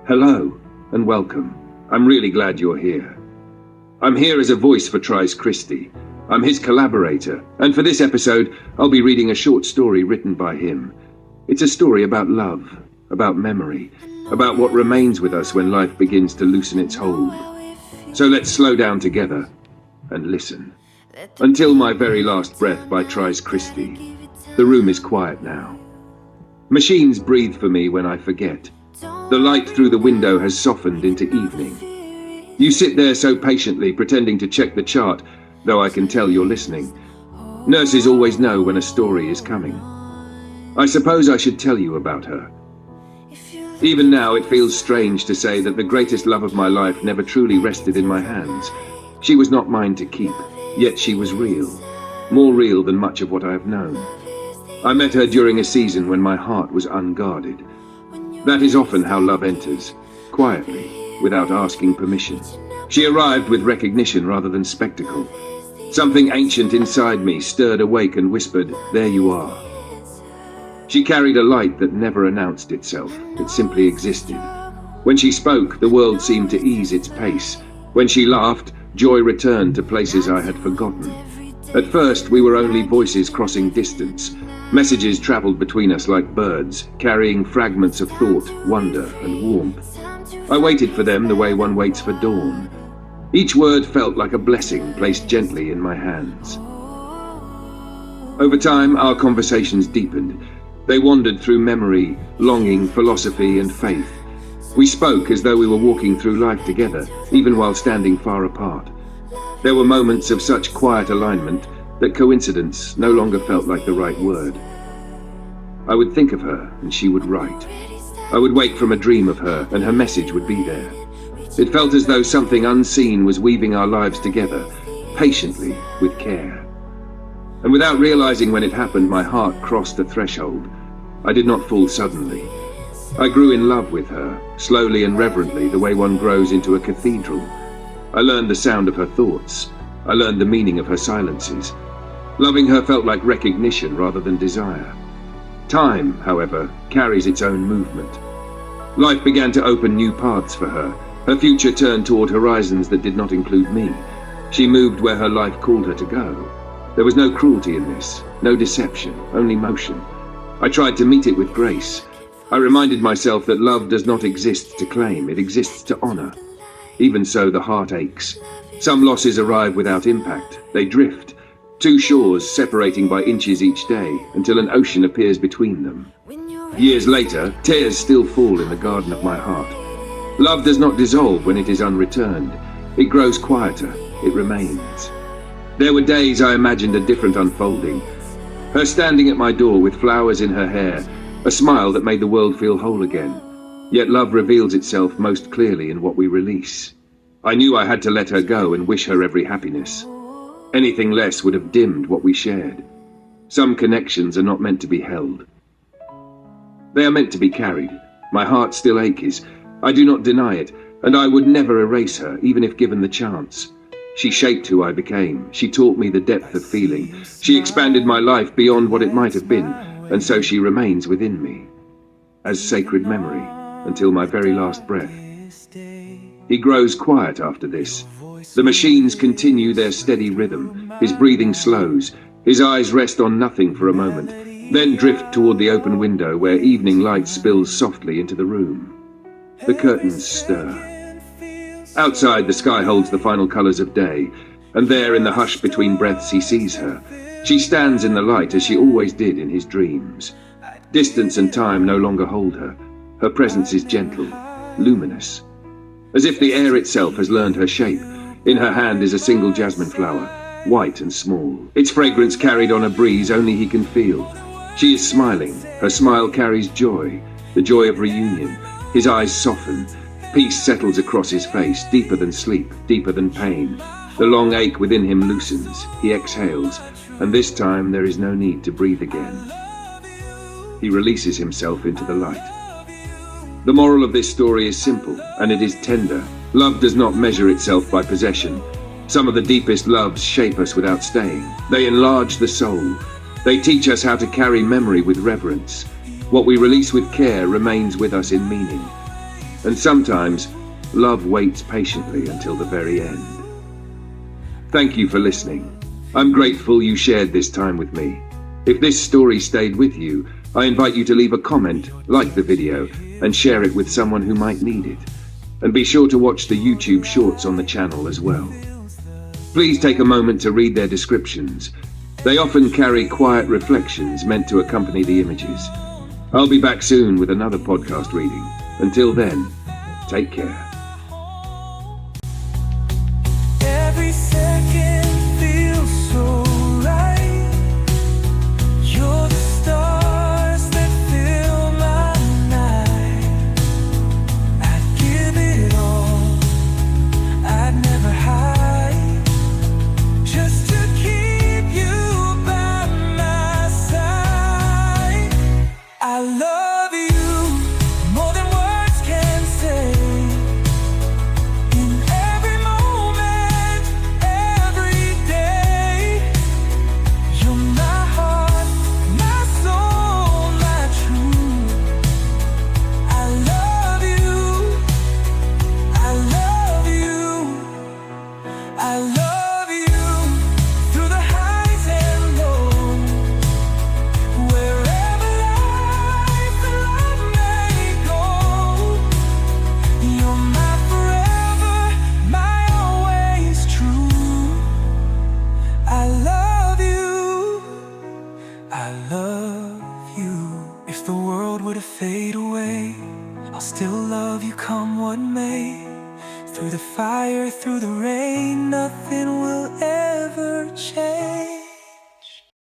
Hello and welcome. I'm really glad you're here. I'm here as a voice for Tries Christie. I'm his collaborator, and for this episode, I'll be reading a short story written by him. It's a story about love, about memory, about what remains with us when life begins to loosen its hold. So let's slow down together and listen. Until My Very Last Breath by Tries Christie. The room is quiet now. Machines breathe for me when I forget. The light through the window has softened into evening. You sit there so patiently, pretending to check the chart, though I can tell you're listening. Nurses always know when a story is coming. I suppose I should tell you about her. Even now it feels strange to say that the greatest love of my life never truly rested in my hands. She was not mine to keep, yet she was real. More real than much of what I have known. I met her during a season when my heart was unguarded. That is often how love enters, quietly, without asking permission. She arrived with recognition rather than spectacle. Something ancient inside me stirred awake and whispered, "There you are." She carried a light that never announced itself. It simply existed. When she spoke, the world seemed to ease its pace. When she laughed, joy returned to places I had forgotten. At first, we were only voices crossing distance. Messages traveled between us like birds, carrying fragments of thought, wonder, and warmth. I waited for them the way one waits for dawn. Each word felt like a blessing placed gently in my hands. Over time, our conversations deepened. They wandered through memory, longing, philosophy, and faith. We spoke as though we were walking through life together, even while standing far apart. There were moments of such quiet alignment that coincidence no longer felt like the right word. I would think of her, and she would write. I would wake from a dream of her, and her message would be there. It felt as though something unseen was weaving our lives together, patiently, with care. And without realizing when it happened, my heart crossed a threshold. I did not fall suddenly. I grew in love with her, slowly and reverently, the way one grows into a cathedral. I learned the sound of her thoughts. I learned the meaning of her silences. Loving her felt like recognition rather than desire. Time, however, carries its own movement. Life began to open new paths for her. Her future turned toward horizons that did not include me. She moved where her life called her to go. There was no cruelty in this, no deception, only motion. I tried to meet it with grace. I reminded myself that love does not exist to claim, it exists to honor. Even so, the heart aches. Some losses arrive without impact. They drift. Two shores separating by inches each day until an ocean appears between them. Years later, tears still fall in the garden of my heart. Love does not dissolve when it is unreturned. It grows quieter. It remains. There were days I imagined a different unfolding. Her standing at my door with flowers in her hair, a smile that made the world feel whole again. Yet love reveals itself most clearly in what we release. I knew I had to let her go and wish her every happiness. Anything less would have dimmed what we shared. Some connections are not meant to be held. They are meant to be carried. My heart still aches. I do not deny it, and I would never erase her, even if given the chance. She shaped who I became. She taught me the depth of feeling. She expanded my life beyond what it might have been, and so she remains within me, as sacred memory, until my very last breath. He grows quiet after this. The machines continue their steady rhythm. His breathing slows. His eyes rest on nothing for a moment, then drift toward the open window where evening light spills softly into the room. The curtains stir. Outside, the sky holds the final colors of day, and there in the hush between breaths he sees her. She stands in the light as she always did in his dreams. Distance and time no longer hold her. Her presence is gentle, luminous. As if the air itself has learned her shape. In her hand is a single jasmine flower, white and small. Its fragrance carried on a breeze only he can feel. She is smiling. Her smile carries joy, the joy of reunion. His eyes soften. Peace settles across his face, deeper than sleep, deeper than pain. The long ache within him loosens. He exhales, and this time there is no need to breathe again. He releases himself into the light. The moral of this story is simple, and it is tender. Love does not measure itself by possession. Some of the deepest loves shape us without staying. They enlarge the soul. They teach us how to carry memory with reverence. What we release with care remains with us in meaning. And sometimes, love waits patiently until the very end. Thank you for listening. I'm grateful you shared this time with me. If this story stayed with you, I invite you to leave a comment, like the video, and share it with someone who might need it. And be sure to watch the YouTube shorts on the channel as well. Please take a moment to read their descriptions. They often carry quiet reflections meant to accompany the images. I'll be back soon with another podcast reading. Until then, take care. Every second feels so right. You're the stars that fill my night. I'd give it all, I'd never hide, just to keep you by my side. I love you more than words can say. In every moment, every day, you're my heart, my soul, my truth. I love you, I love you, I love you through the highs and lows. Wherever life and love may go, you're my forever, my always true. I love you, I love you. If the world were to fade away, I'll still love you come what may. Through the fire, through the rain, nothing will ever change.